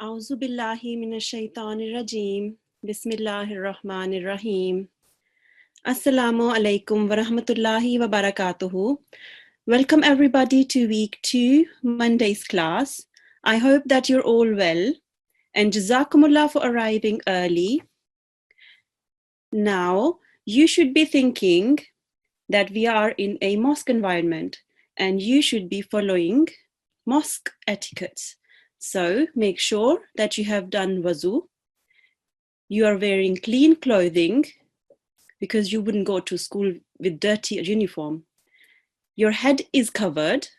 A'udhu billahi minash shaitanir rajim. Bismillahir rahmanir rahim. Assalamu alaikum wa rahmatullahi wa barakatuhu. Welcome everybody to week 2, Monday's class. I hope that you're all well and jazakumullah for arriving early. Now, you should be thinking that we are in a mosque environment and you should be following mosque etiquette. So make sure that you have done wuzu. You are wearing clean clothing because you wouldn't go to school with dirty uniform. Your head is covered.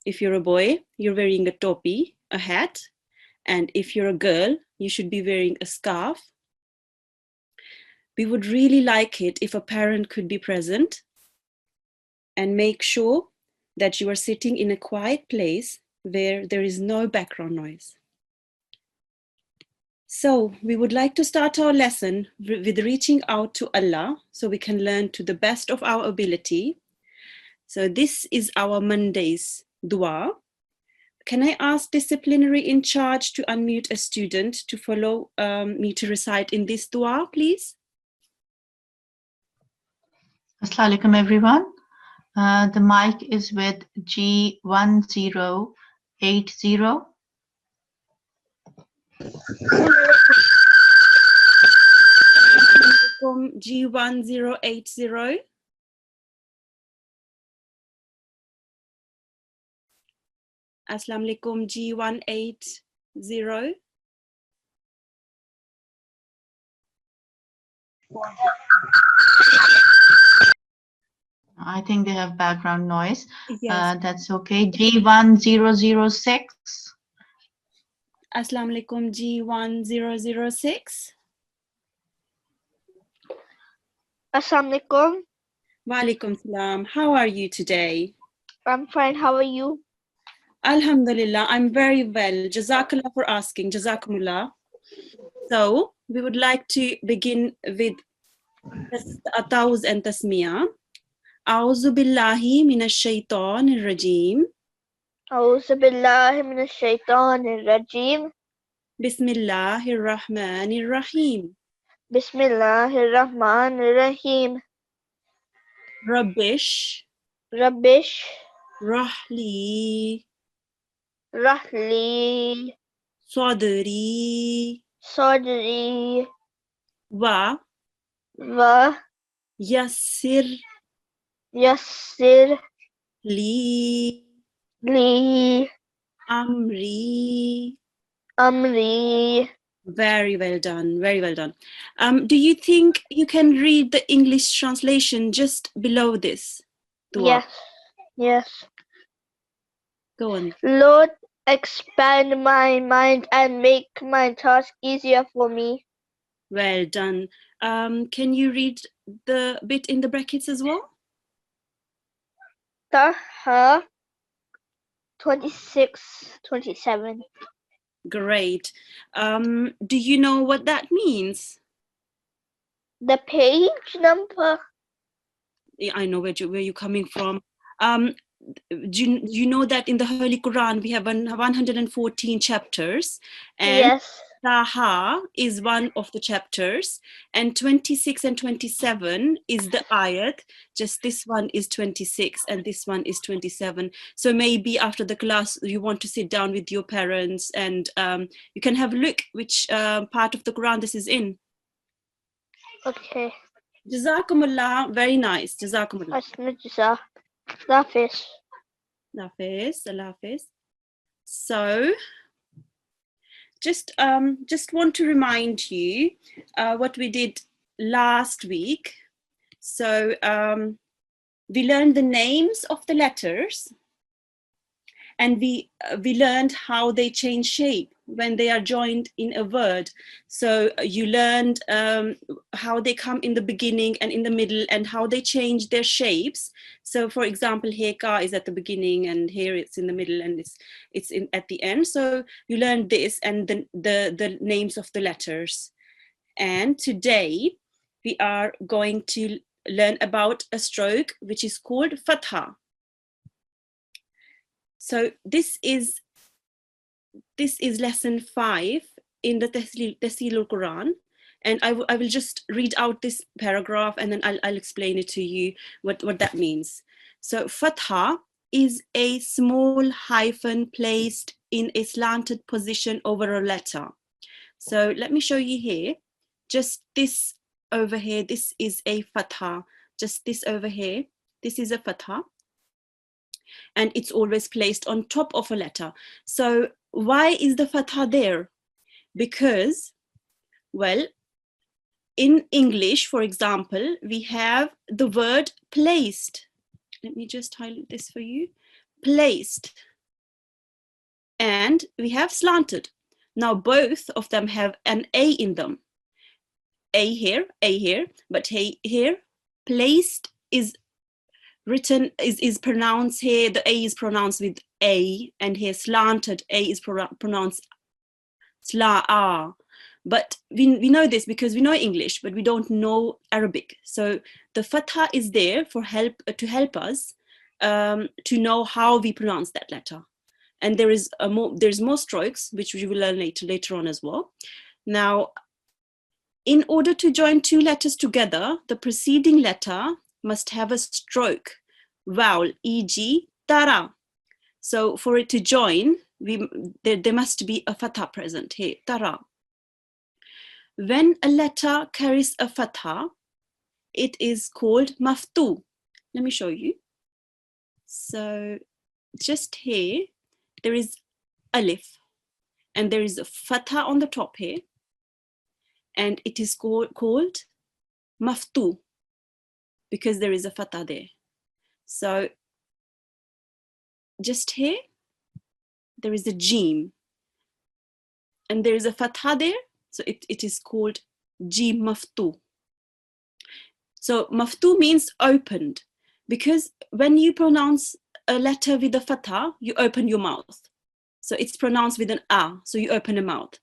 If you're a boy, you're wearing a topi, a hat. And if you're a girl, you should be wearing a scarf. We would really like it if a parent could be present and make sure that you are sitting in a quiet place where there is no background noise. So we would like to start our lesson with reaching out to Allah so we can learn to the best of our ability. So this is our Monday's dua. Can I ask disciplinary in charge to unmute a student to follow me to recite in this dua, please? Assalamu alaikum everyone. The mic is with G1080. G1080. Assalamu alaikum G180. I think they have background noise. Yes. That's okay. G1006. Assalamu alaikum G1006. Assalamu alaikum. Wa alaikum salam. How are you today? I'm fine. How are you? Alhamdulillah, I'm very well. Jazakallah for asking. Jazakumullah. So we would like to begin with Atawuz and Tasmiyah. A'udhu billahi minash shaitanir rajim. A'udhu billahi minash shaitanir rajim. Bismillahir rahmanir rahim. Bismillahir rahmanir rahim. Rabbish rahli rahli sadri sadri wa yassir yassir li amri. Very well done. Very well done. Do you think you can read the English translation just below this dua? Yes. Go on. Lord, expand my mind and make my task easier for me. Well done. Can you read the bit in the brackets as well? Taha 26-27. Great. Do you know what that means? The page number. Yeah, I know where you're coming from. Do you know that in the Holy Quran we have 114 chapters, and Yes. Taha is one of the chapters, and 26 and 27 is the ayat. Just this one is 26 and this one is 27. So maybe after the class you want to sit down with your parents and you can have a look which part of the Quran this is in. Okay. Jazakumullah, very nice. Jazakumullah. Hafiz. Allah Hafiz. So just want to remind you what we did last week. So we learned the names of the letters, and we learned how they change shape when they are joined in a word. So you learned how they come in the beginning and in the middle and how they change their shapes. So for example, here ka is at the beginning and here it's in the middle and it's in at the end. So you learned this and the names of the letters. And today we are going to learn about a stroke which is called fatha. So this is this is lesson 5 in the Talimul-Quran, and I will just read out this paragraph and then I'll explain it to you what that means. So fatha is a small hyphen placed in a slanted position over a letter. So let me show you here. Just this over here, this is a fatha. Just this over here, this is a fatha. And it's always placed on top of a letter. So why is the fatha there? Because, well, in English, for example, we have the word placed. Let me just highlight this for you. Placed. And we have slanted. Now both of them have an A in them. A here, but here, placed is written, is pronounced here, the A is pronounced with A, and here slanted A is pronounced sla-a. But we know this because we know English, but we don't know Arabic. So the fatha is there for to help us to know how we pronounce that letter. And there's more strokes, which we will learn later on as well. Now, in order to join two letters together, the preceding letter must have a stroke, vowel, e.g. tara. So for it to join, there must be a fatha present here, tara. When a letter carries a fatha, it is called maftu. Let me show you. So just here, there is alif, and there is a fatha on the top here, and it is called maftu because there is a fatha there. So just here, there is a jim, and there is a fatha there, so it is called jim maftu. So maftu means opened, because when you pronounce a letter with a fatha, you open your mouth. So it's pronounced with an a, so you open a mouth.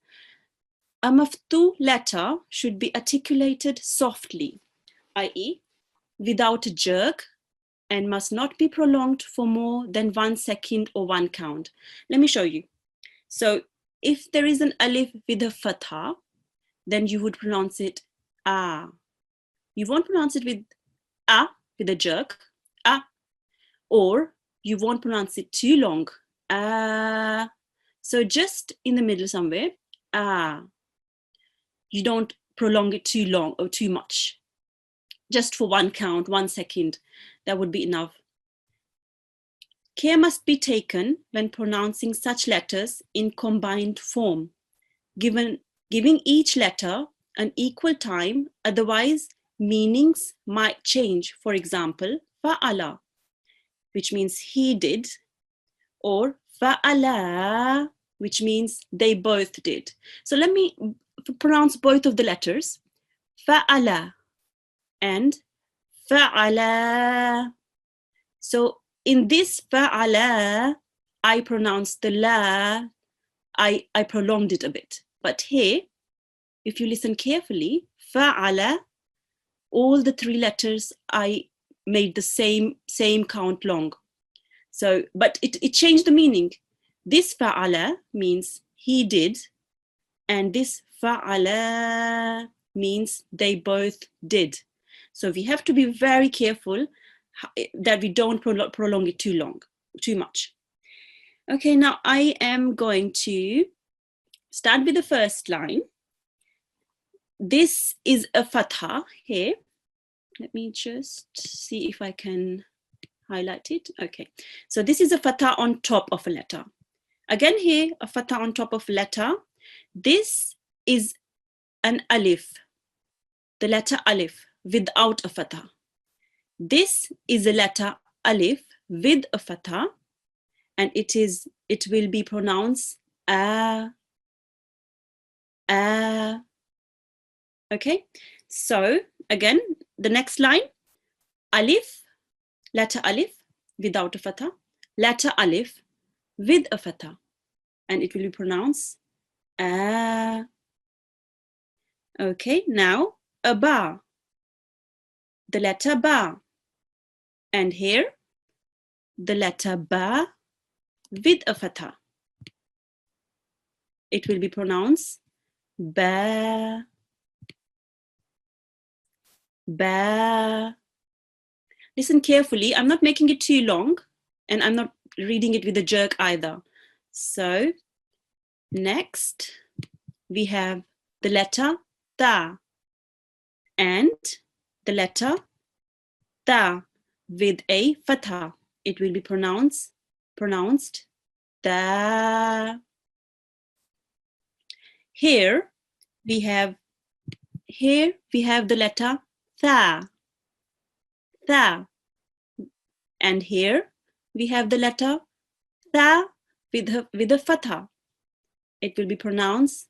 A maftu letter should be articulated softly, i.e. without a jerk, and must not be prolonged for more than 1 second or 1 count. Let me show you. So if there is an alif with a fatha, then you would pronounce it a. You won't pronounce it with a, with a jerk, a, or you won't pronounce it too long, a. So just in the middle somewhere, a. You don't prolong it too long or too much. Just for 1 count, 1 second, that would be enough. Care must be taken when pronouncing such letters in combined form, giving each letter an equal time, otherwise meanings might change. For example, fa'ala, which means he did, or fa'ala, which means they both did. So let me pronounce both of the letters, fa'ala and fa'ala. So in this fa'ala, I pronounced the la, I prolonged it a bit. But here, if you listen carefully, fa'ala, all the 3 letters I made the same count long. So, but it changed the meaning. This fa'ala means he did, and this fa'ala means they both did. So we have to be very careful that we don't prolong it too much. Okay, now I am going to start with the first line. This is a fatha here. Let me just see if I can highlight it. Okay, so this is a fatha on top of a letter. Again here, a fatha on top of a letter. This is an alif, the letter alif without a fatha. This is a letter alif with a fatha, and it will be pronounced a. Okay, so again, the next line, alif, letter alif without a fatha, letter alif with a fatha, and it will be pronounced a. Okay, now a ba, the letter ba, and here the letter ba with a fatha. it will be pronounced ba. Ba. Listen carefully. I'm not making it too long, and I'm not reading it with a jerk either. So next we have the letter ta and the letter ta with a fatha. It will be pronounced ta. Here we have the letter tha, and here we have the letter tha with a fatha. It will be pronounced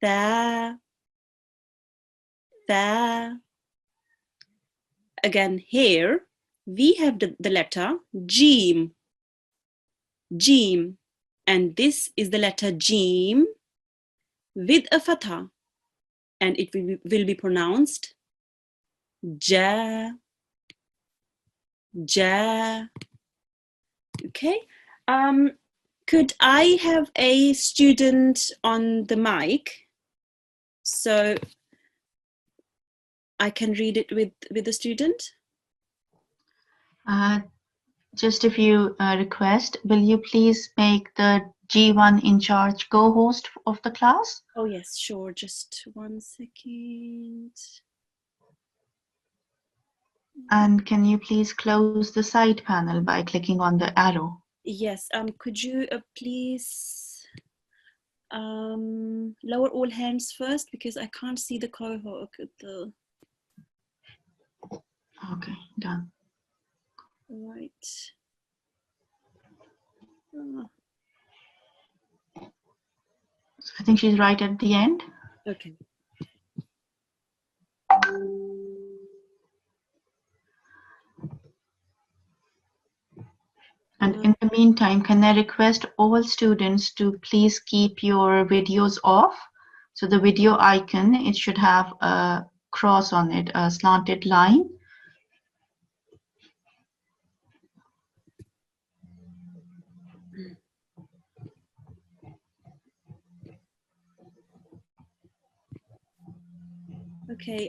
tha. Again, here we have the letter Jim, and this is the letter Jim with a fatha, and it will be pronounced ja. Okay. Could I have a student on the mic so I can read it with the student? Just if you request, will you please make the G1 in charge co-host of the class? Oh yes, sure. Just 1 second. And can you please close the side panel by clicking on the arrow? Yes. Could you please lower all hands first, because I can't see the cohort. Okay, done. Right. So I think she's right at the end. Okay. And in the meantime, can I request all students to please keep your videos off? So the video icon, it should have a cross on it, a slanted line. Okay.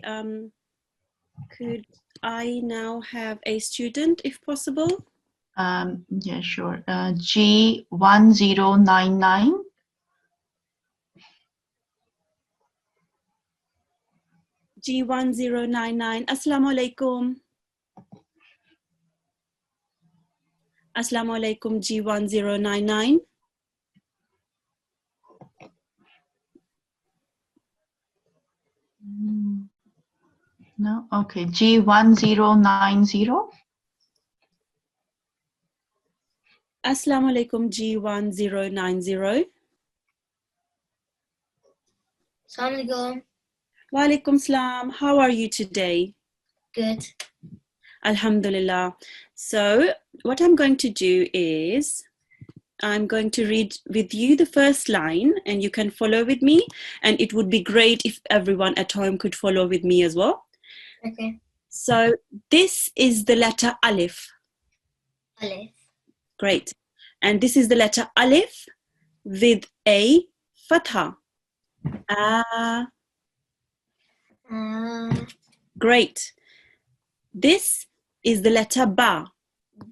Could I now have a student, if possible? Yeah, sure. G1099. G1099. Assalamu alaikum. Assalamu alaikum, G1099. No, okay. G1090. Assalamu alaikum, G1090. Assalamualaikum. Wa alaikum salam. How are you today? Good. Alhamdulillah. So what I'm going to do is I'm going to read with you the first line, and you can follow with me, and it would be great if everyone at home could follow with me as well. Okay. So this is the letter Alif. Alif. Great. And this is the letter Alif with a fatha. Great. This is the letter Ba.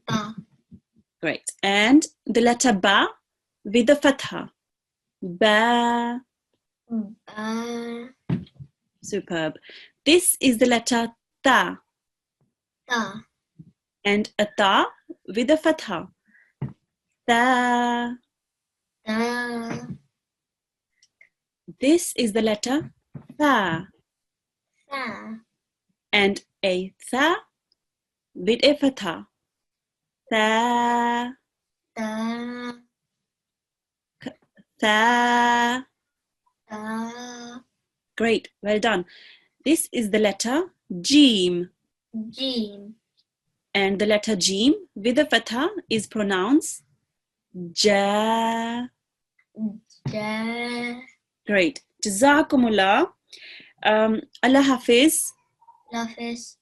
Ba. Great. And the letter Ba with a fatha. Ba. Ba. Superb. This is the letter Ta. Ta. And a Ta with a fatha. Ta. Ta. This is the letter Tha. Tha. And a Tha with a fatha. Tha. Ta. Tha. Ta. Great, well done. This is the letter Jim. Jim. And the letter Jim with a fatha is pronounced Ja. Ja. Great. Jazakumullah. Allah Hafiz. Hafiz.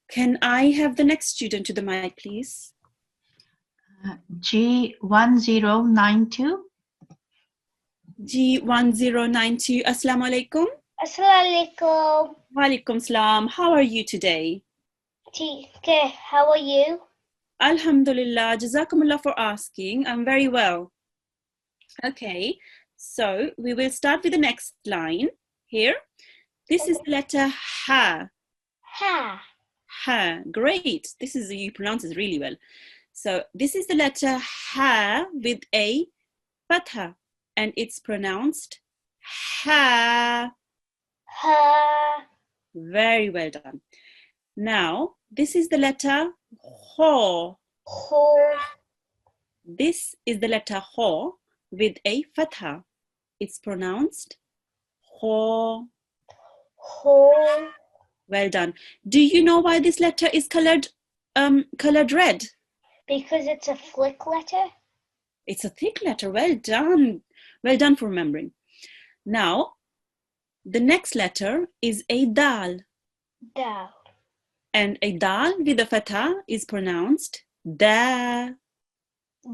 Can I have the next student to the mic, please? G1092. G1092, Assalamu alaikum. Assalamualaikum. Walaikum salam. How are you today? Okay, how are you? Alhamdulillah, Jazakumullah for asking. I'm very well. Okay, so we will start with the next line here. This is the letter Ha. Ha. Ha. Great. You pronounce it really well. So this is the letter Ha with a fatha, and it's pronounced Ha. Ha. Very well done. Now, this is the letter Ho. Ho. This is the letter Ho with a fatha. It's pronounced Ho. Ho. Well done. Do you know why this letter is colored red? Because it's a flick letter. It's a thick letter. Well done. Well done for remembering. Now, the next letter is a dal. Dal. And a dal with a fatha is pronounced da.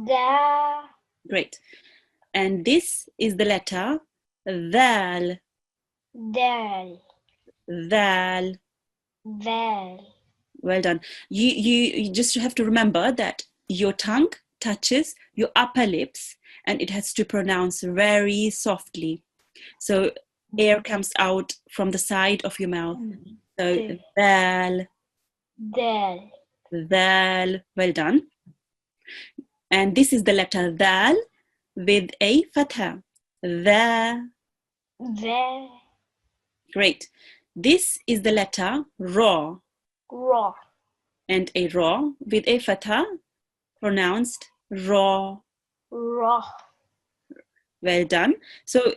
Da. Great. And this is the letter dal. Dal. Dal. Val. Well done. You just have to remember that your tongue touches your upper lips and it has to pronounce very softly. So air comes out from the side of your mouth. So dal. Dal. Dal. Well done. And this is the letter dal with a fatha. The. The. Great. This is the letter ra. Raw. And a ra with a fatha pronounced raw. Raw. Well done. So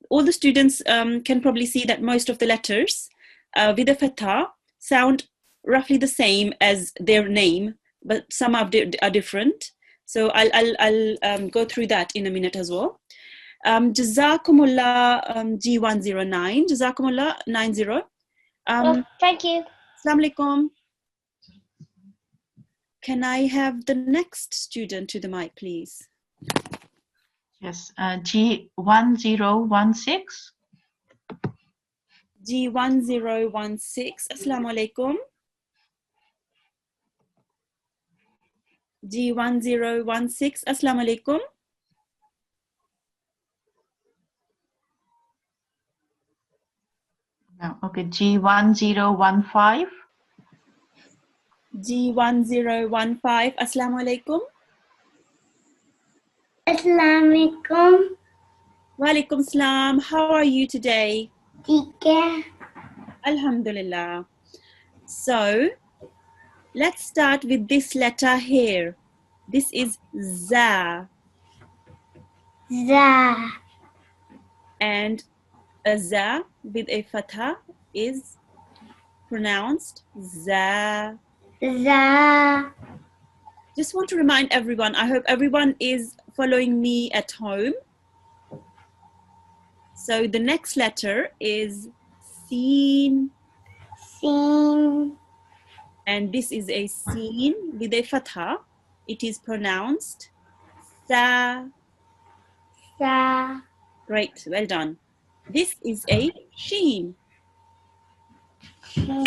all the students can probably see that most of the letters with a fatha sound roughly the same as their name, but some are different. So I'll go through that in a minute as well. Jazakumullah G109. Jazakumullah 90. Thank you. Assalamu alaikum. Can I have the next student to the mic, please? Yes, G1016. G1016. Assalamu alaikum. G1016. Assalamu alaikum. No, okay, G1015. G1015. Assalamu alaikum. Assalamualaikum. Walaikum salam. How are you today? Tika. Alhamdulillah. So let's start with this letter here. This is za. Za. And a za with a fatha is pronounced za. Za. Just want to remind everyone, I hope everyone is following me at home. So the next letter is Sin. Sin. And this is a Sin with a fatha. It is pronounced Sa. Sa. Great, well done. This is a Sheen. Shin.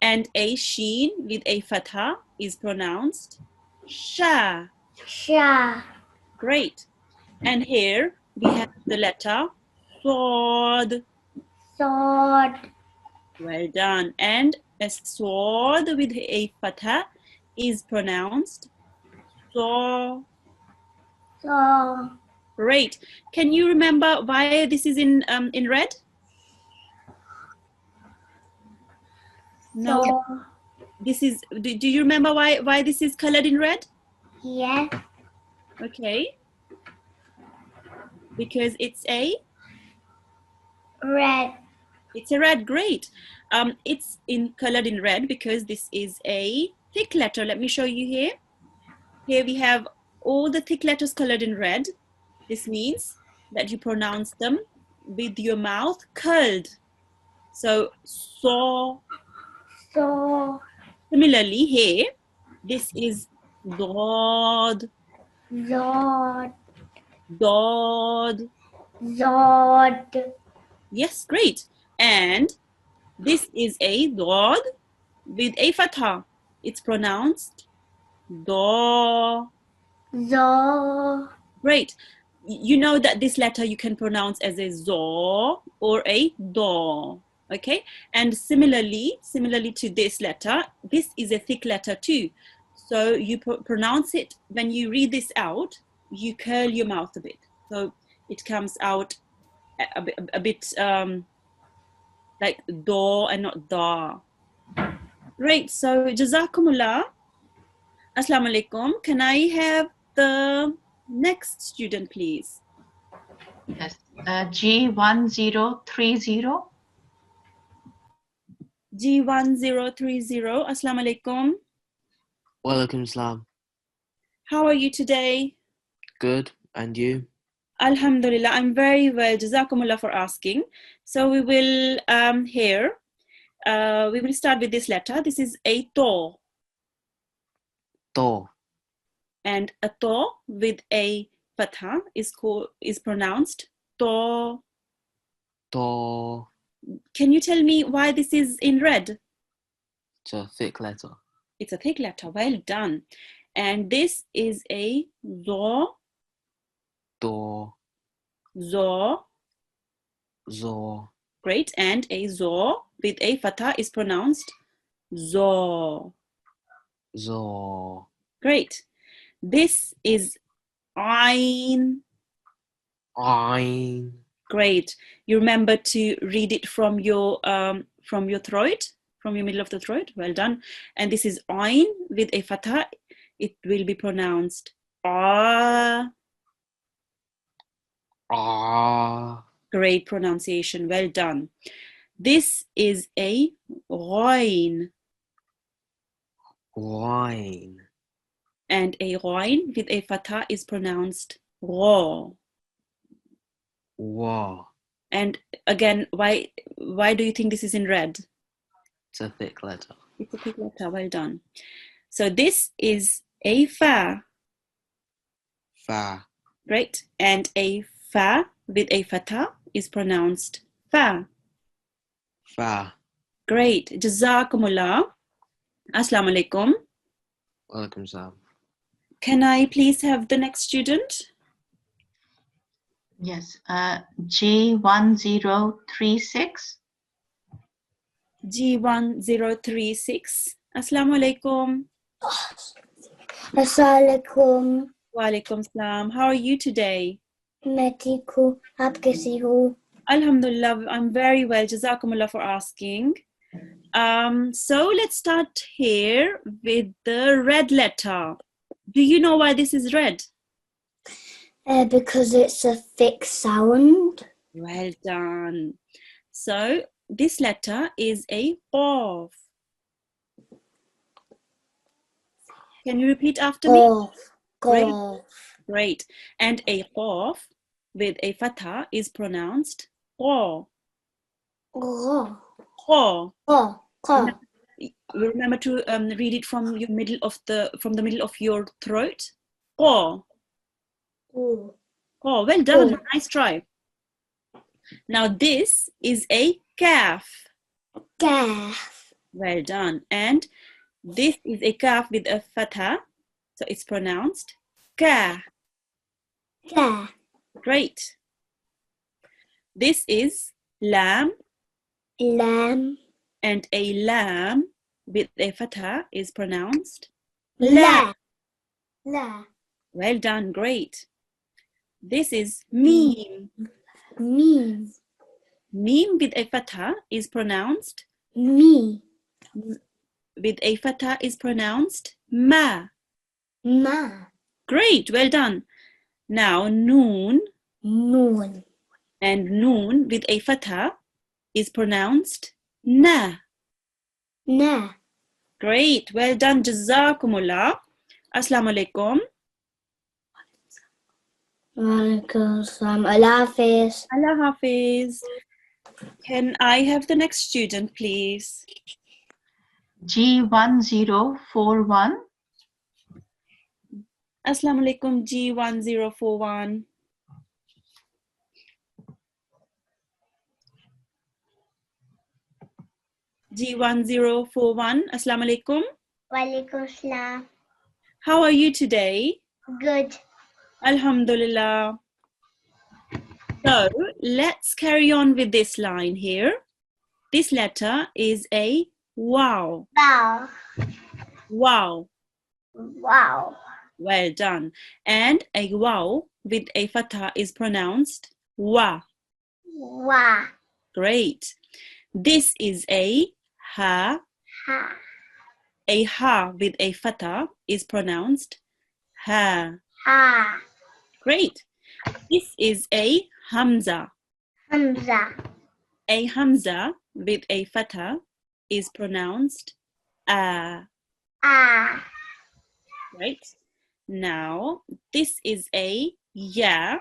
And a Sheen with a fatha is pronounced Sha. Sha. Great. And here we have the letter Sword. Sword. Well done. And a sword with a fatha is pronounced So. So. Great. Can you remember why this is in red? No. So. This is. Do you remember why this is colored in red? Yes. Okay. Because it's a. Red. It's a red. Great. It's colored in red because this is a thick letter. Let me show you here. Here we have all the thick letters colored in red. This means that you pronounce them with your mouth curled. So, so. So. Similarly, here, this is Dod. Zod. Dod. Zod. Yes, great. And this is a dod with a fatha. It's pronounced do. Zo. Great. You know that this letter you can pronounce as a zo or a do. Okay. And similarly to this letter, this is a thick letter too. So you pronounce it, when you read this out, you curl your mouth a bit. So it comes out a bit like do and not da. Great. So jazakumullah. Assalamu alaikum. Can I have the next student, please? Yes. G1030. G1030. Assalamu alaikum. Walaikum salam. How are you today? Good. And you? Alhamdulillah, I'm very well. Jazakumullah for asking. So we will we will start with this letter. This is a to. To. And a to with a fatha is pronounced to. To. Can you tell me why this is in red? It's a thick letter. It's a thick letter. Well done. And this is a zo. Do. Zo. Zo. Great. And a zo with a fatha is pronounced zo. Zo. Great. This is ain. Ein. Great. You remember to read it from your throat, from your middle of the throat. Well done. And this is ain with a fatha. It will be pronounced ah. Ah. Great pronunciation. Well done. This is a ghain. Wine. And a ghain with a fatha is pronounced gha. Wa. And again, why do you think this is in red? It's a thick letter. It's a thick letter. Well done. So this is a fa. Fa. Great. And a fa with a fatha is pronounced fa. Fa. Great. Jazakumullah. Assalamu alaikum. Walaikum salam. Can I please have the next student? Yes. G1036. G1036. Assalamu alaikum. Assalamualaikum. Wa alaikum salam. How are you today? Metiku. Aap kaisi ho? Alhamdulillah, I'm very well. Jazakumullah for asking. So let's start here with the red letter. Do you know why this is red? Because it's a thick sound. Well done. So this letter is a qaf. Can you repeat after me? Qaf. Great. Qaf. Great. And a qaf with a fatha is pronounced qa. Qa. Qa. Qa. Qa. Remember to read it from the middle of your throat. Qa. Ooh. Oh, well done. Oh. Nice try. Now this is a kaf. Kaf. Well done. And this is a kaf with a fatha. So it's pronounced ka. Ka. Great. This is lam. Lam. And a lam with a fatha is pronounced La. La. Well done. Great. This is mim. Mim. Mim with a fatha is pronounced Me. with a fatha is pronounced ma. Ma. Great. Well done. Now noon. Noon. And noon with a fatha is pronounced na. Na. Great. Well done. Jazakumullah. Assalamu alaikum. Walaikum salam. Allah Hafiz. Allah Hafiz. Can I have the next student, please? G1041. Assalamu alaikum, G1041. G1041, Assalamu alaikum. Walaikum salam. How are you today? Good. Alhamdulillah. So let's carry on with this line here. This letter is a wow. Wow. Wow. Wow. Well done. And a wow with a fatha is pronounced wa. Wa. Great. This is a ha. Ha. A ha with a fatha is pronounced ha. Ha. Great. This is a hamza. Hamza. A hamza with a fatha is pronounced a. Ah. Right. Now, this is a ya.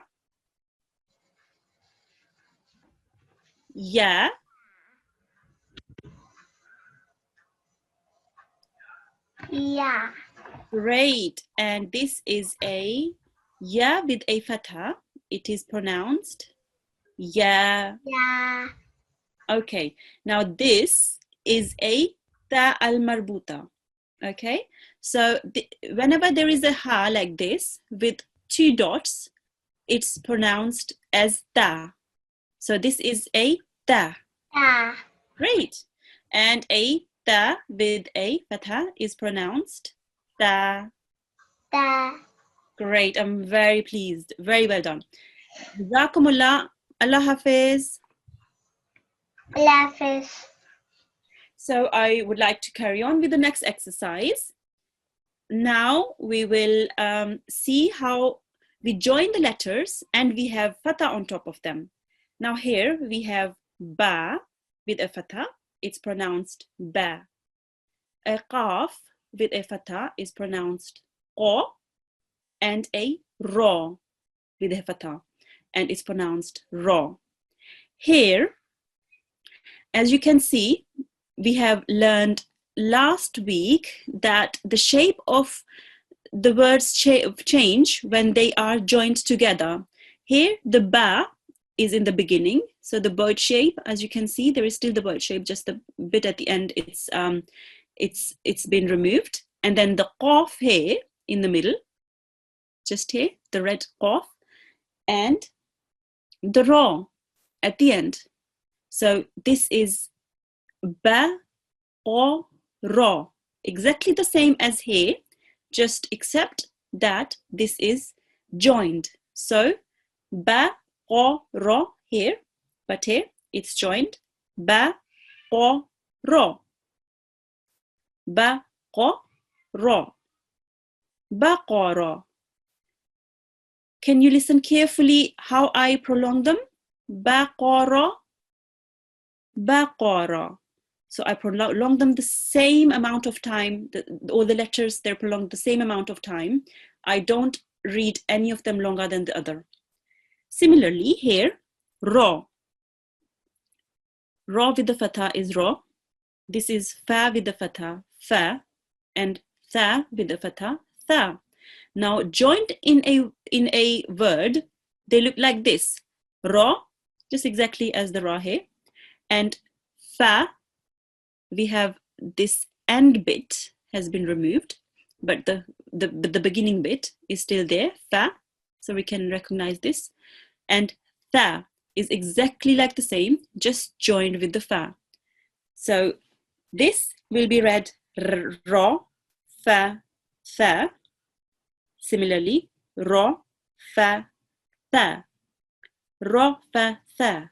Ya. Yeah. Great. And this is a ya with a fatha. It is pronounced ya. Yeah. Okay. Now, this is a ta al-marbuta. Okay. So, whenever there is a ha like this with two dots, it's pronounced as ta. So, this is a ta. Ta. Great. And a ta with a fatha is pronounced ta. Ta. Great. I'm very pleased. Very well done. Jazakumullah. Allah Hafiz. Lapis. So I would like to carry on with the next exercise. Now we will see how we join the letters and we have fatha on top of them. Now here we have ba with a fatha. It's pronounced ba. A qaf with a fatha is pronounced qa, and a ra with a fatha, and it's pronounced ra. Here, as you can see, we have learned last week that the shape of the words change when they are joined together. Here, the ba is in the beginning, so the bird shape, as you can see, there is still the bird shape, just a bit at the end, it's been removed, and then the qaf here in the middle, just here, the red qaf, and the ra at the end. So this is ba, qa, ra, exactly the same as here, just except that this is joined. So ba, qa, ra here, but here it's joined. Ba, qa, ra. Ba, qa, ra. Baqara. Can you listen carefully how I prolong them? Baqara, baqara. So I prolong them the same amount of time. All the letters, they're prolonged the same amount of time. I don't read any of them longer than the other. Similarly, here, ra. Ra with the fatha is ra. This is fa with the fatha, fa, and tha with the fatha, tha. Now, joined in a word, they look like this. Ra, just exactly as the ra here. And fa, we have this end bit has been removed, but the beginning bit is still there, fa. So we can recognize this. And tha is exactly like the same, just joined with the fa. So this will be read ra, fa, tha. Similarly, ra, fa, tha. Ra, fa, tha.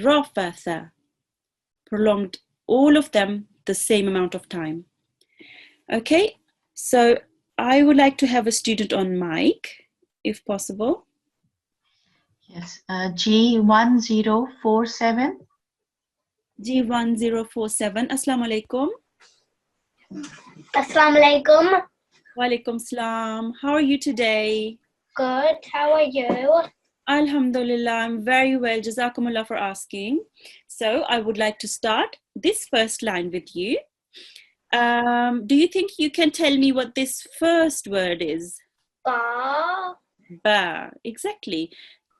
Ra, fa, tha. Prolonged all of them the same amount of time. Okay, so I would like to have a student on mic, if possible. Yes, G1047. G1047. Assalamu alaikum. Assalamu alaikum. Walaikum salam. How are you today? Good. How are you? Alhamdulillah, I'm very well. Jazakumullah for asking. So I would like to start this first line with you. Do you think you can tell me what this first word is? Ba. Ba, exactly.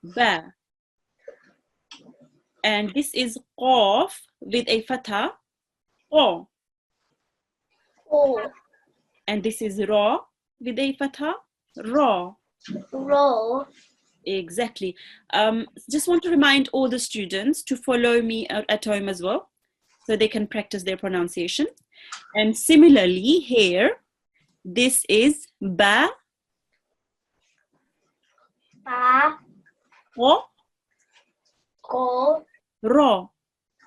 Ba. And this is qaf with a fatha. Qa. O. And this is Ra with a fatha. Ra. Ro. Exactly. Just want to remind all the students to follow me at home as well, so they can practice their pronunciation. And similarly here, this is Ba, Ba. Qa, Ko. Ra.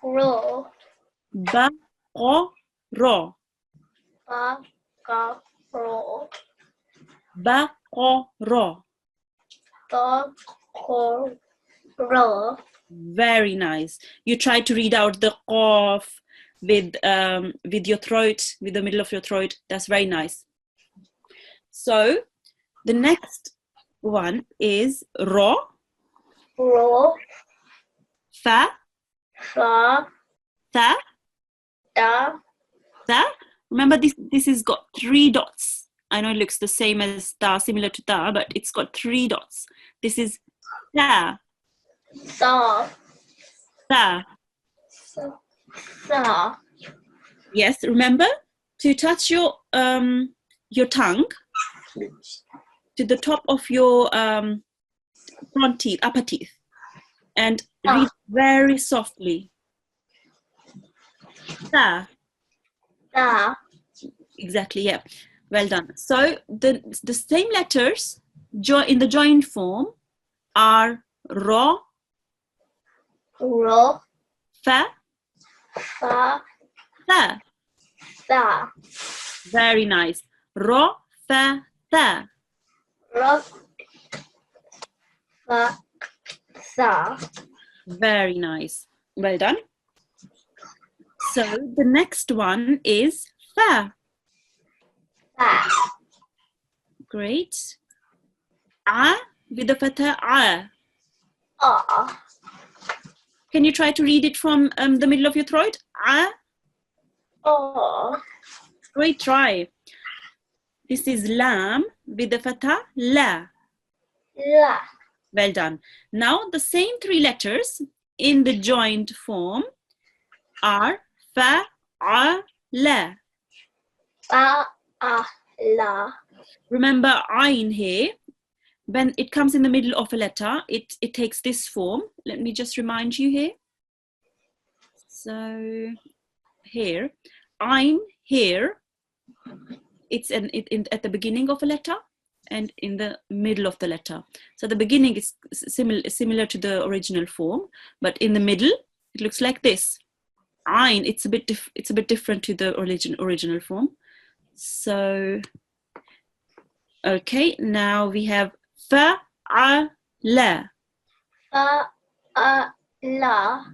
Ro. Ba, Qa, Ra. Ba. Ka. Ro. Ba, Qa, Ra. Ba. Ko. Ro. Very nice. You try to read out the qaf with your throat, with the middle of your throat. That's very nice. So the next one is Ra, Ro. Fa, Fa. Tha, Da. Tha. Remember this has got 3 dots. I know it looks the same as Ta, similar to Ta, but it's got 3 dots. This is Ta, Sa. Tha. Sa. Yes, remember to touch your tongue to the top of your front teeth, upper teeth, and read very softly. Tha. Da. Exactly, yeah. Well done. So the same letters in the joined form are Ra, Ro. Fa, Fa. Tha. Da. Very nice. Ra, Fa, Tha. Ro. Fa. Sa. Very nice. Well done. So the next one is Fa. Fa. Great. A with the fatha A. A. Can you try to read it from the middle of your throat? A. O. Great try. This is Lam with the fatha La. La. Well done. Now the same 3 letters in the joined form are Fa, A, La. Fa. A. La. Remember Ain here, when it comes in the middle of a letter, it takes this form. Let me just remind you here. So here, Ain here, it's at the beginning of a letter and in the middle of the letter. So the beginning is similar to the original form, but in the middle it looks like this. Ain, it's a bit different to the original form. So okay, now we have Fa, A, La. Fa. A. La.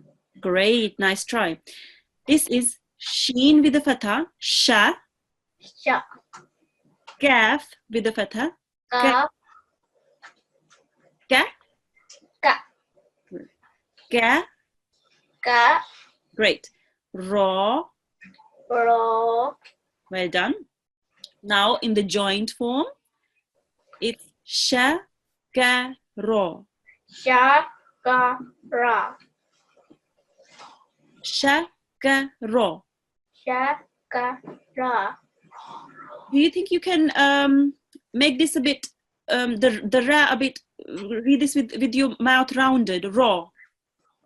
Great, nice try. This is Sheen with the fatha, Sha. Sha. Kaf with the fatha, Ka. Ka. Ka. Ka. Ka. Great. Ra. Ro. Well done. Now in the joined form, it's Sha, Ka, Ra. Sha. Ka. Ra. Sha, Ka, Ra. Sha. Ka. Ra. Do you think you can make this a bit, the Ra a bit, read this with your mouth rounded, Ra?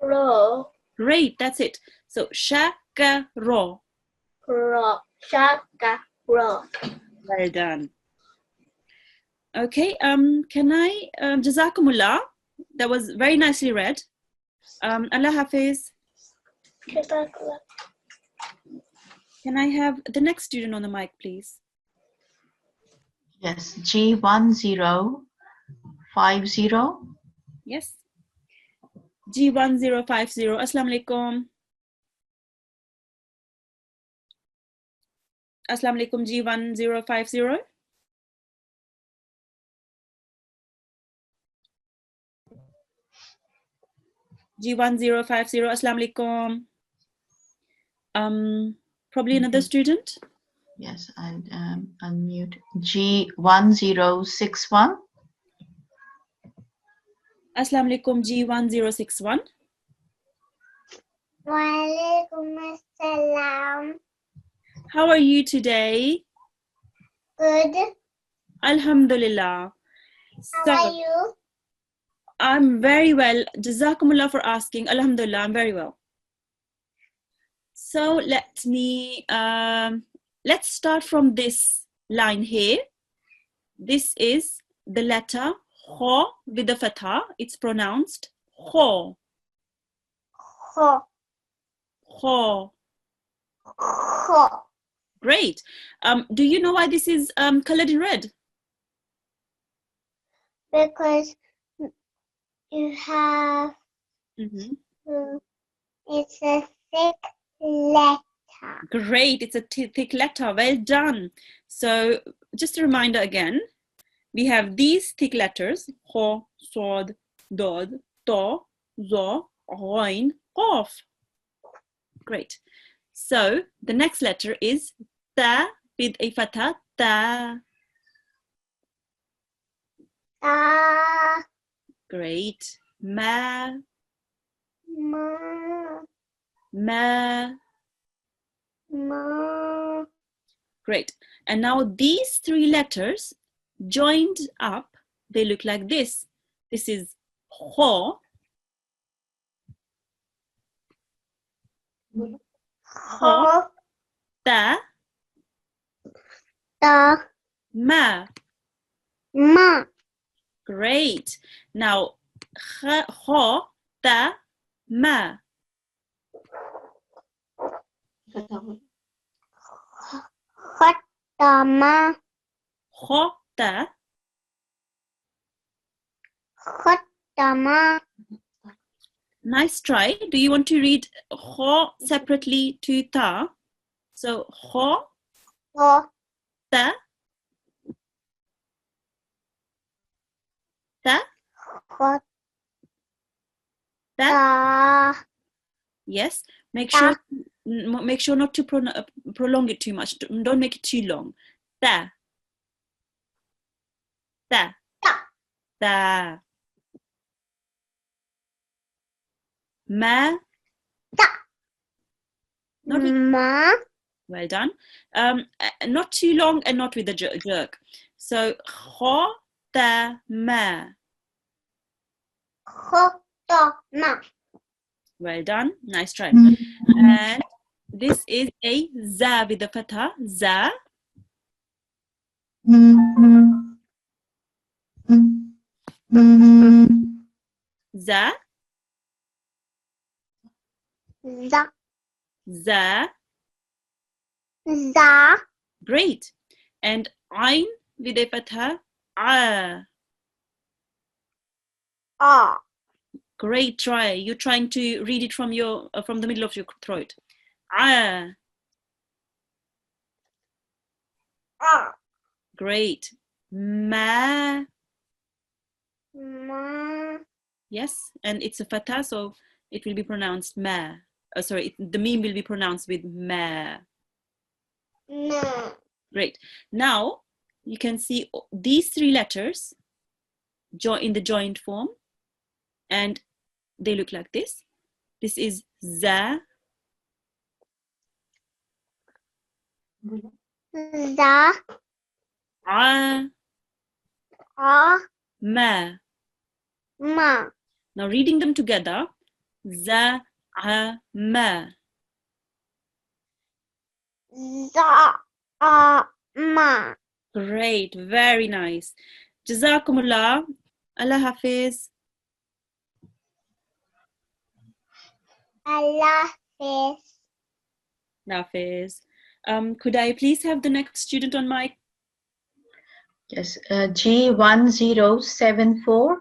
Ro. Great, that's it. So Sha, Ka, Ra. Ro. Sha. Ka. Ro. Well done. Okay, can I, Jazakumullah, that was very nicely read. Allah Hafiz. Can I have the next student on the mic, please? Yes, G1050. Yes. G1050. Assalamu alaikum. Assalamu alaikum, G1050. G1050. Assalamu alaikum. Probably another student. Yes, I'll unmute. G1061. Assalamu alaikum, G1061. Walaikum assalam. How are you today? Good. Alhamdulillah. How are you? I'm very well. Jazakumullah for asking. Alhamdulillah, I'm very well. So let's start from this line here. This is the letter Kho with the fatha. It's pronounced Kho. Ho. Kho. Ho. Great. Do you know why this is colored in red? Because you have, it's a thick letter. Great. It's a thick letter. Well done. So just a reminder again. We have these thick letters: Kho, Sod, Dod, To, Zo, Ghain, Qaf. Great. So the next letter is Ta with a fatha. Ta. Ta. Great. Ma. Ma. Ma. Ma. Great. And now these three letters joined up, they look like this. This is Kho. Ho. Ta. Ta. Ma. Ma. Great. Now, Kho, Ta, Ma. Khatama. Kho, Ta. Khatama. Nice try. Do you want to read Kho separately to Ta? So, Kho, Ho. Ta, Ta, Ta. Ta. Yes. Make sure not to prolong it too much. Don't make it too long. Ta. Ta. Ta. Ta. Ma. Ta. Not with, Ma. well done. Not too long and not with a jerk. So, Kho, Ta, Ma. Khatama. Well done. Nice try. And this is a Za with the fatha. Za. Za. Za. Za. Za. Great. And Ain with a fatha. A. A. Great try. You're trying to read it from your from the middle of your throat. A. A. Great. Ma. Ma. Yes, and it's a fatha, so it will be pronounced ma. The meme will be pronounced with ma. Ma. Great. Now you can see these three letters in the joined form, and they look like this. This is za. Za. A. A. Ma. Ma. Now reading them together. Za. A. Ma. Za. A. Ma. Great. Very nice. Jazakumullah. Allah Hafiz. Allah Hafiz. Hafiz. Could I please have the next student on mic? Yes, G1074.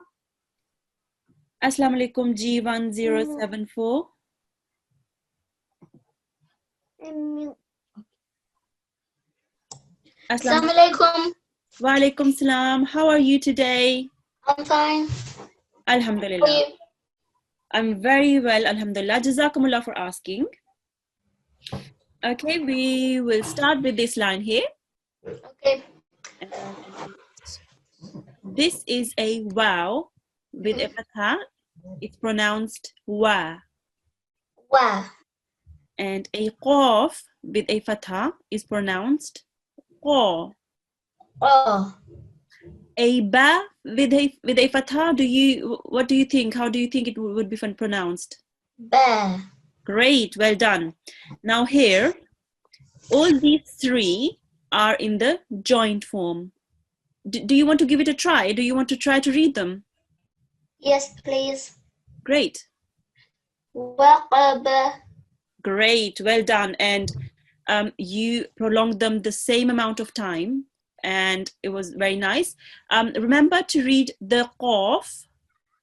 Assalamu alaikum, G1074. Assalamu alaikum. Wa alaikum salam. How are you today? I'm fine. Alhamdulillah. How are you? I'm very well, alhamdulillah. Jazakumullah for asking. Okay, we will start with this line here. Okay. This is a wow with a fatha. It's pronounced wa. Wa. And a qaf with a fatha is pronounced qa. Oh. A ba with a fatha, what do you think? How do you think it would be pronounced? Bear. Great, well done. Now here, all these three are in the joint form. Do you want to give it a try? Do you want to try to read them? Yes, please. Great. Waqaba. Great, well done. And you prolonged them the same amount of time, and it was very nice. Remember to read the qaf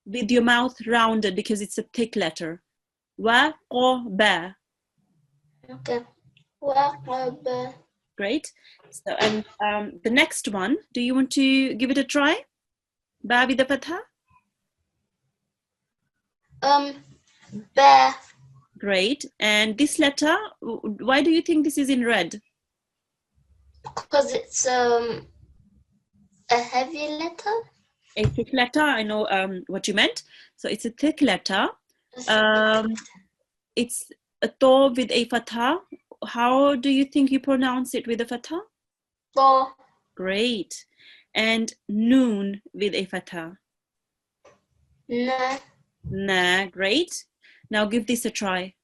with your mouth rounded because it's a thick letter. Waqaba. Okay. Waqaba. Great. So, and the next one, do you want to give it a try? Ba with the fatha? Bear. Great. And this letter, why do you think this is in red? Because it's a heavy letter. A thick letter, I know what you meant. So it's a thick letter. It's a to with a fatha. How do you think you pronounce it with a fatha? To. Great. And noon with a fatha. Na. Na, great. Now give this a try.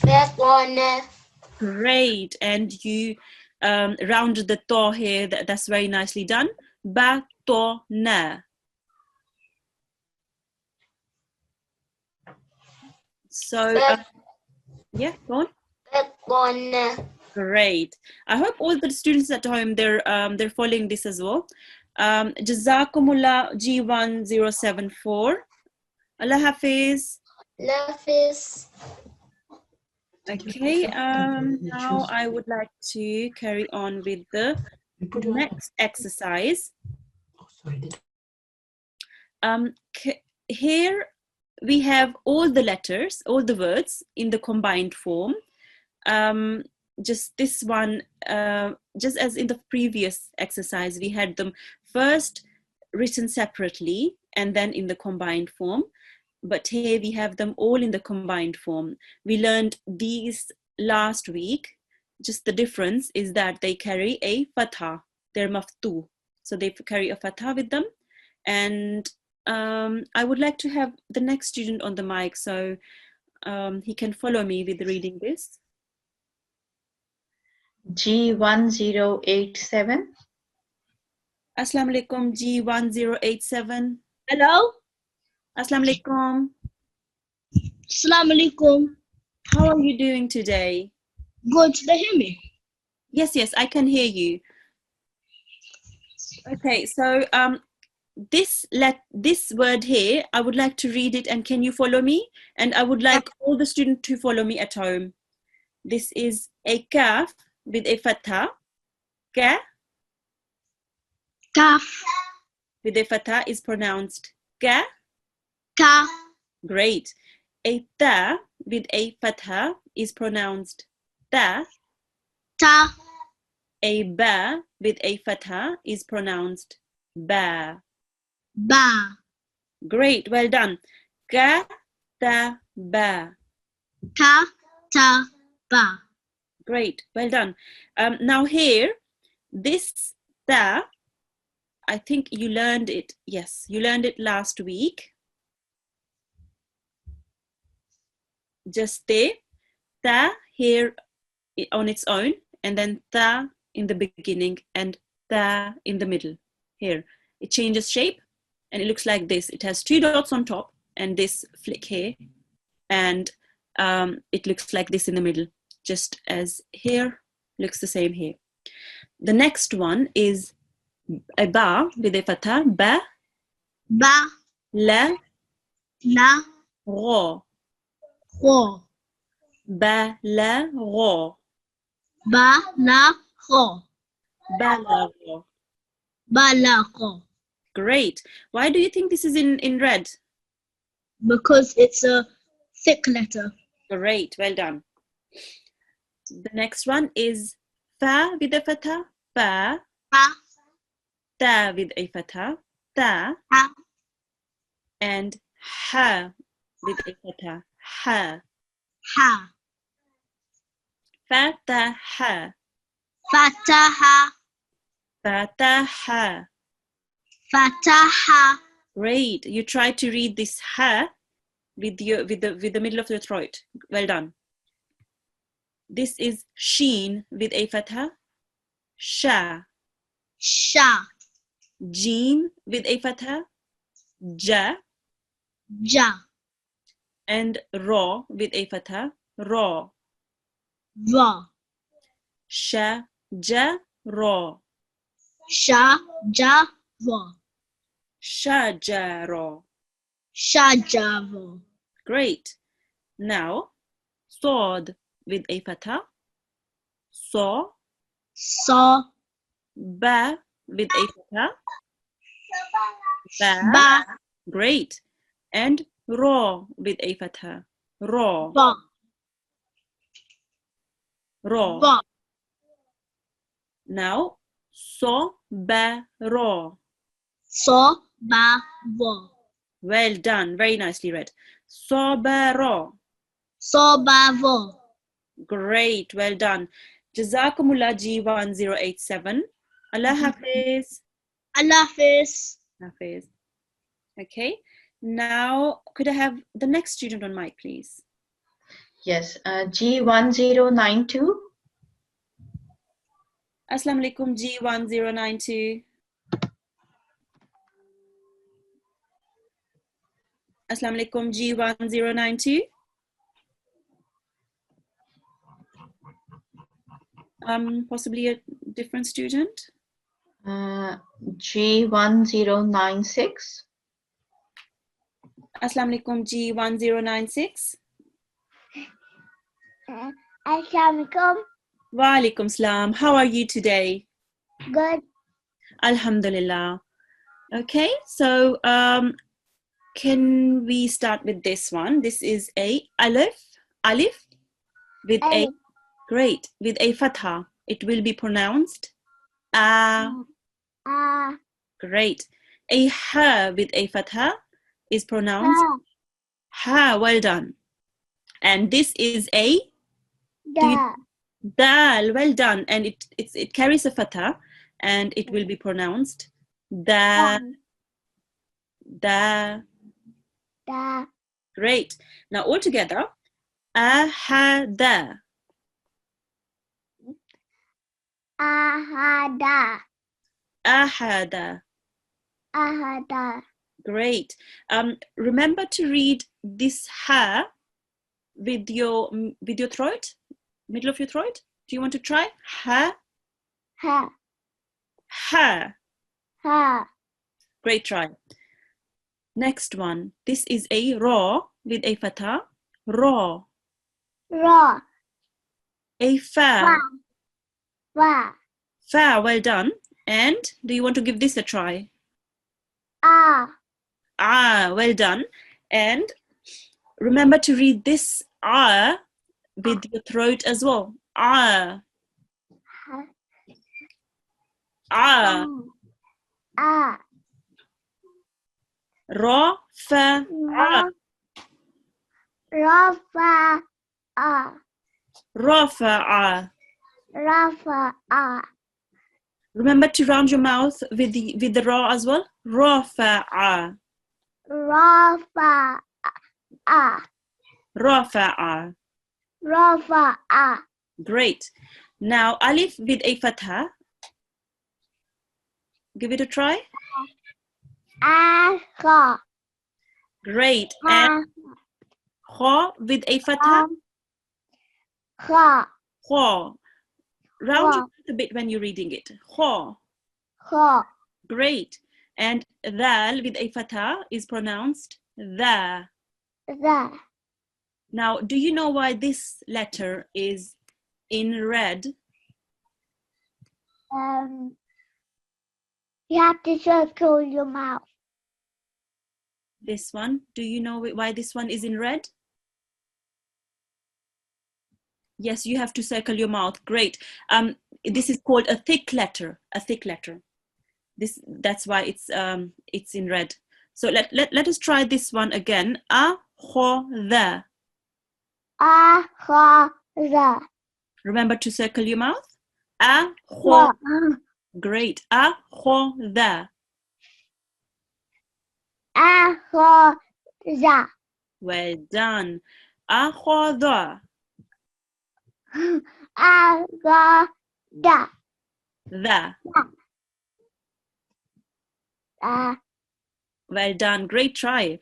Batona. Great. And you rounded the to here. That's very nicely done. Batona. So, yeah, go on. Batona. Great. I hope all the students at home, they're following this as well. Jazakumullah G1074. Allah Hafiz. Lafis. Okay, now I would like to carry on with the next exercise. Here we have all the letters, all the words in the combined form. Just this one, just as in the previous exercise, we had them first written separately and then in the combined form. But here we have them all in the combined form. We learned these last week. Just the difference is that they carry a fatha. They're maftu. So they carry a fatha with them. And I would like to have the next student on the mic so he can follow me with reading this. G1087. Assalamu alaikum, G1087. Hello? Assalamu alaikum. Assalamu alaikum. How are you doing today? Good, they hear me? Yes, I can hear you. Okay, so this word here, I would like to read it, and can you follow me? And I would like all the students to follow me at home. This is a kaf with a fatha. Ka Kaf. with a fatha is pronounced ka. Ka. Great. A ta with a fatha is pronounced ta. Ta. A ba with a fatha is pronounced ba. Ba. Great, well done. Ka ta ba. Ka. Ta. Ba. Great, well done. Now here, this ta, I think you learned it. Yes, you learned it last week. Just there, ta here on its own, and then ta in the beginning and ta in the middle. Here, it changes shape and it looks like this. It has 2 dots on top and this flick here, and it looks like this in the middle, just as here looks the same here. The next one is a ba with a fatha. Ba. Ba. La. La. Ro. Ro. Ba la ro. Ba. La. Ro. Ba la ro. Ba. La. Ro. Great. Why do you think this is in red? Because it's a thick letter. Great, well done. The next one is fa with a fatha. Fa. Fa. Ta with a fatha. Ta. Ha. And ha with a fatha. Ha. Ha. Fataha. Fataha. Fataha. Fataha. Great. You try to read this ha with the middle of your throat. Well done. This is sheen with a fatha. Sha. Sha. Jeen with a fatha. Ja. Ja. And ra with a fatha. Ra. Ra. Sha. Ja. Ra. Sha. Ja. Ra. Shajara. Shajara. Great. Now, sword with a fatha. So. Sa. Ba with a fatha. Ba. Ba. Great. And ra with a fatha. Ra. Ba. Ra. Ba. Now, so ba ra. Sa. Ba. Ra. Well done. Very nicely read. So ba ra. Sa. Ba. Ra. Great. Well done. Jazakumullah G1087. Allah Hafiz. Allah Hafiz. Hafiz. Okay. Now, could I have the next student on mic, please? Yes, G1092. Assalamu alaikum G1092. Assalamu alaikum G1092. Possibly a different student. G1096. Assalamu alaikum G1096. Assalamualaikum. Wa alaikum salam. How are you today? Good. Alhamdulillah. Okay, so can we start with this one? This is a alif with a great with a fatha. It will be pronounced a. Great. A ha with a fatha is pronounced ha. Well done. And this is a Da. dal. Well done. And it carries a fatha and it will be pronounced da. Da. Da. Great. Now all together, ahada. Ahada. Ahada. Ahada. Great. Remember to read this ha with your throat, middle of your throat. Do you want to try? Ha. Ha. Ha. Ha. Great try. Next one. This is a ra with a fatha. Ra. Ra. A fa. Wa. Wa. Fa. Well done. And do you want to give this a try? Ah. Ah. Well done. And remember to read this ah with your throat as well. Ah. Ah. Ah. Ra. Fa. Ah. Rafa. Ah. Rafa'a. Rafa. Remember to round your mouth with the ra as well. Rafa'a. Rafa. Rafa'a. Rafa. Great. Now alif with a fatha. Give it a try. Aha. Great. And kha with a fatha. Ha. Kha. Round your Kha. mouth a bit when you're reading it. Kha. Ha. Great. And dal with a fatha is pronounced dha. The. Now, do you know why this letter is in red? You have to circle your mouth. This one. Do you know why this one is in red? Yes, you have to circle your mouth. Great. This is called a thick letter. A thick letter. That's why it's in red. So let us try this one again. A, ho, the. Ah, ha, the. Remember to circle your mouth. A, Wa. great. A, the. A, ho, za. Well done. A, the. A, ga, da. The. Well done. Great try.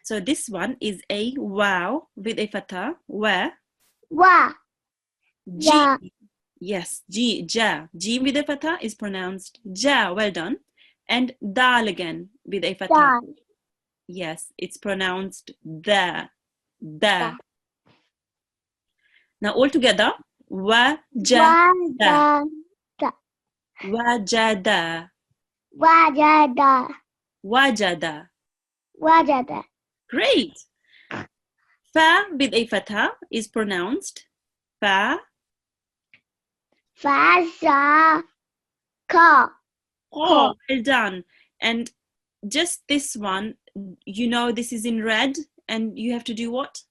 So this one is a wow with a fatha. Where? Wa. G. Ja. Yes, G, ja. G with a fatha is pronounced ja. Well done. And dal again with a fatha. Da. Yes, it's pronounced the. Da. Now all together. Wa, Wajada. da. Wajada. Wa, ja, da. Wajada. Wa, ja, da. Great. Fa with a fatha is pronounced fa. Fa, sa, ka. Oh, well done. And just this one, you know this is in red and you have to do what?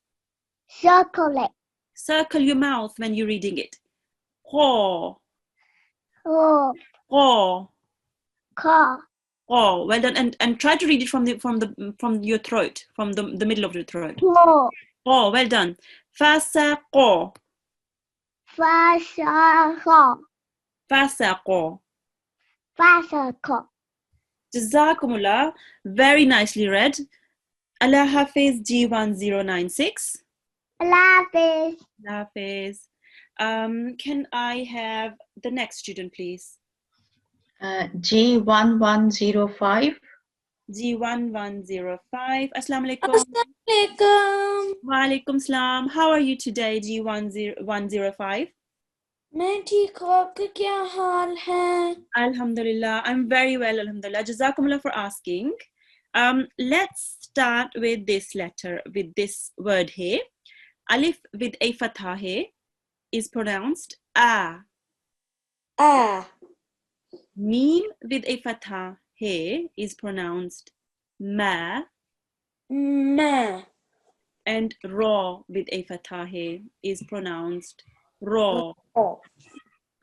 Circle it. Circle your mouth when you're reading it. Ho, Ho, ho, ka. ho. Well done. And try to read it from your throat, from the middle of your throat. Ho. Oh, well done. Fa sa ko. Fa, sa, ka. Fa sa ko. Fa, sa, ka. Jazakumullah. Very nicely read. Allah Hafiz G1096. Allah Hafiz. Allah Hafiz. Can I have the next student, please? G1105. G1105. Assalamu alaikum. Assalamualaikum. Wa alaikum salam. How are you today, G1105? मैं ठीक हूँ आपका क्या हाल है? Alhamdulillah. I'm very well, Alhamdulillah. Jazakumullah for asking. Let's start with this letter, with this word here. Alif with a fatha here is pronounced a. Ah, Mim with a fatha here is pronounced ma. ma, And ra with a fatha here is pronounced ra. oh,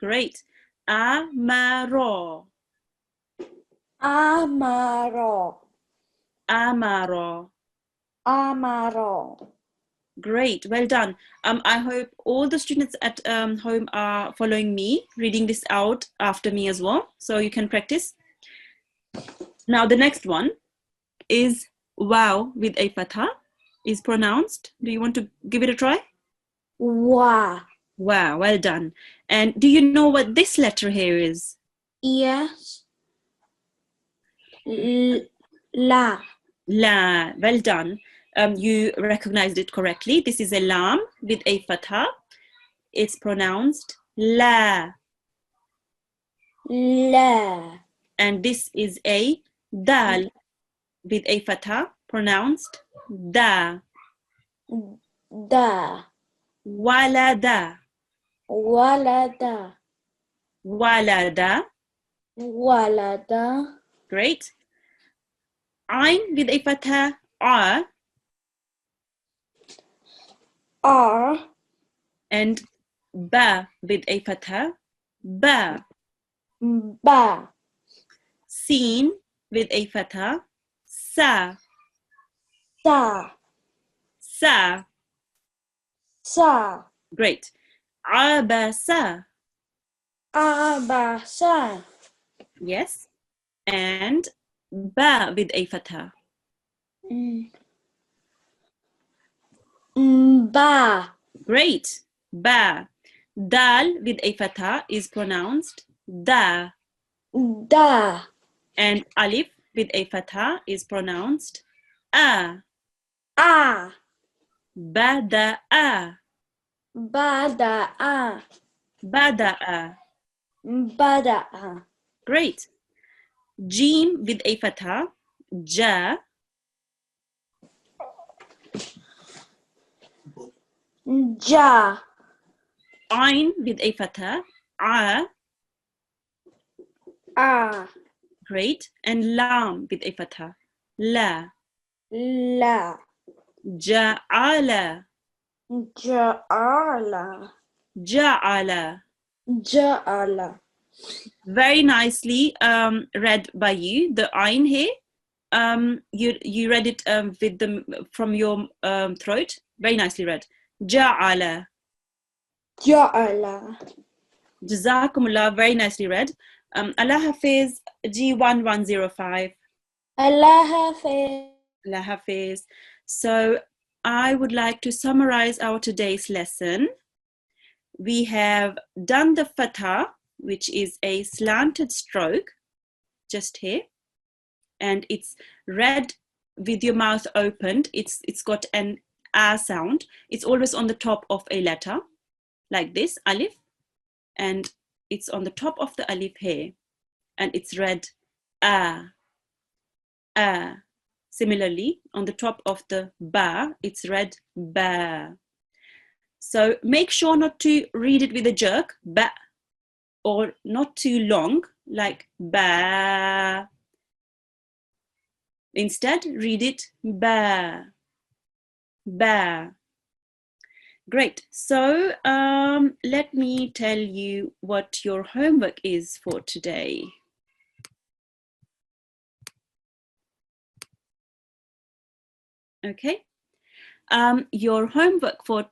Great. Amaro. amaro, Amaro. amaro. Great. Well done. I hope all the students at home are following me, reading this out after me as well, so you can practice. Now the next one is wow with a fatha is pronounced. Do you want to give it a try? Wa, Wow, well done. And do you know what this letter here is? yes. La, La. Well done. You recognized it correctly. This is a lam with a fatha. It's pronounced la. la, And this is a dal with a fatha, pronounced da. da, Walada. walada, Walada. walada. Great. Ain with a fatha, a. R, And ba with a fatha, ba. ba, Sin with a fatha, sa. sa, Sa. sa, Great. Abasa. abasa. Yes. And ba with a fatha. Ba, Great. Ba. Dal with a fatha is pronounced da. da, And alif with a fatha is pronounced a. a, Bada'a. bada'a, Bada'a. bada'a. Great. Jim with a fatha, ja. Ja, Ain with a fatha, a. a, Great. And lam with a fatha, la. la, Ja'ala. ja'ala, Ja'ala. Ja'ala. Very nicely read by you. The ayn here, you read it with the from your throat. Very nicely read. Ja'ala. Ja'ala. Jazakumullah. Very nicely read. Allah Hafiz G1 105. Allah Hafiz. Allah Hafiz. So I would like to summarize our today's lesson. We have done the fatha, which is a slanted stroke, just here, and it's read with your mouth opened. It's got an a sound. It's always on the top of a letter, like this, alif, and it's on the top of the alif here, and it's read a. Similarly, on the top of the ba, it's read ba. So make sure not to read it with a jerk, ba, or not too long, like ba. Instead, read it ba, ba. Great. So let me tell you what your homework is for today. Okay. Your homework for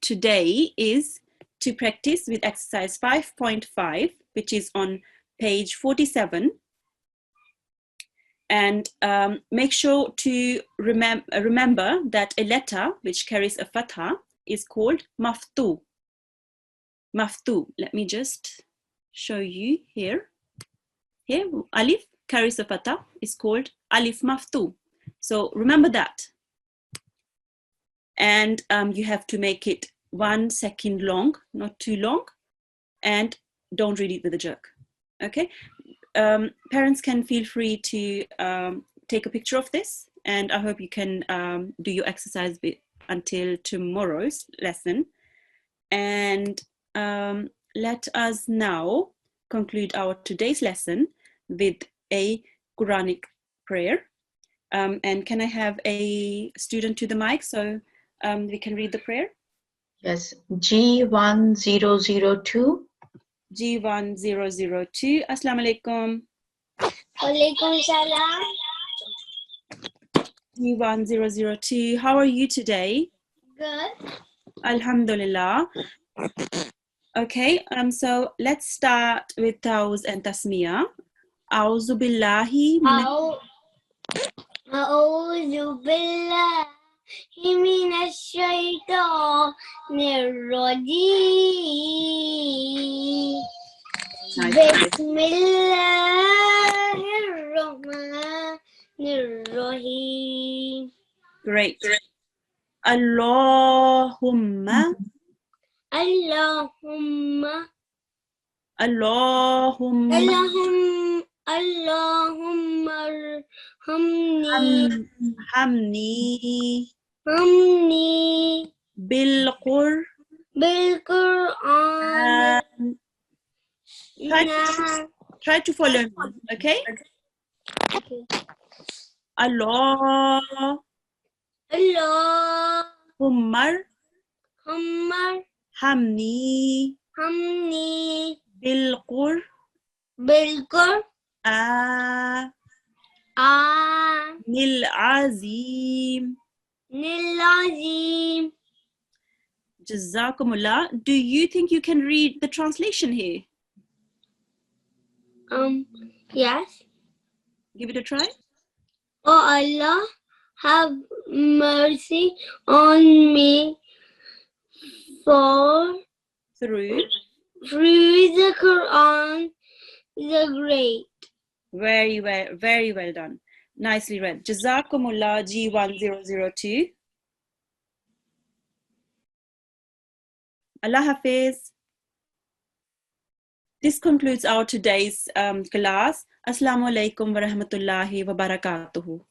today is to practice with exercise 5.5, which is on page 47. And make sure to remember that a letter which carries a fatha is called maftu. Maftu. Let me just show you here. Here, alif carries a fatha, is called alif maftu. So remember that. And you have to make it 1 second long, not too long, and don't read it with a jerk. Okay. Parents can feel free to take a picture of this, and I hope you can do your exercise until tomorrow's lesson. And let us now conclude our today's lesson with a Quranic prayer. And can I have a student to the mic so we can read the prayer? Yes, G1002. G1002. Assalamu alaikum. Walaikum salam. G1002. How are you today? Good. Alhamdulillah. Okay, so let's start with Tawz and Tasmiyah. A'udhu billahi أعوذ بالله من الشيطان الرجيم بسم الله الرحمن الرحيم. Great. Allahumma. Allahumma Allahumma. Allahumma arhamni Hamni bil Quran. Try to follow me, okay? Allahumma hamni bil Nil azim. Jazakumullah. Do you think you can read the translation here? Yes. Give it a try. Oh Allah, have mercy on me for Through. the Quran, the great. Very well done. Nicely read. Jazakumullah G1002. Allah Hafiz. This concludes our today's class. Assalamu alaikum wa rahmatullahi wa barakatuhu.